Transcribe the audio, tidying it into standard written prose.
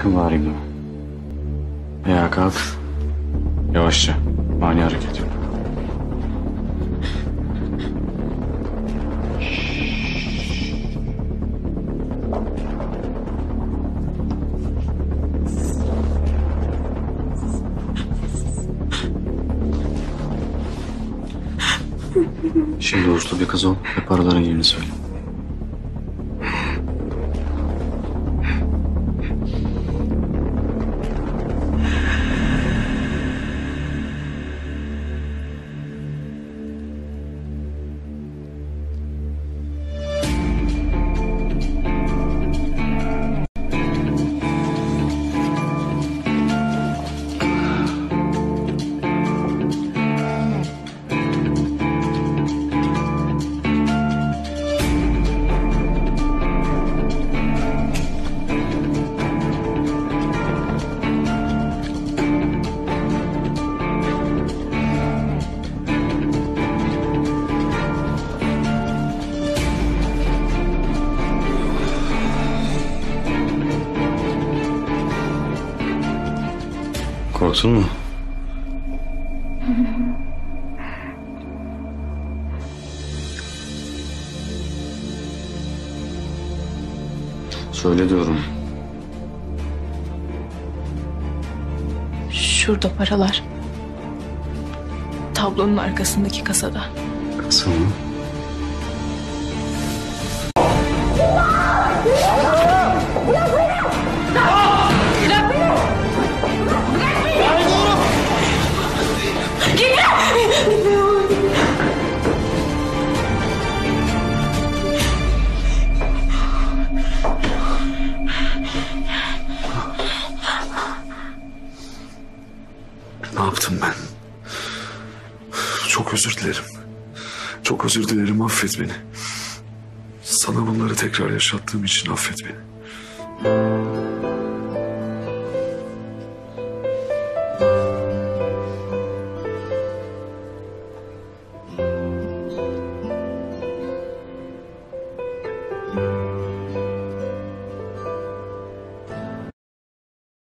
Bırakın bari bunu. Ayağa kalk. Yavaşça. Ani hareket yok. Şimdi uslu bir kız ol ve paraların yerini söyle. Korktun mu? Söyle diyorum. Şurada paralar. Tablonun arkasındaki kasada. Kasa mı? Ne yaptım ben? Çok özür dilerim. Çok özür dilerim, affet beni. Sana bunları tekrar yaşattığım için affet beni.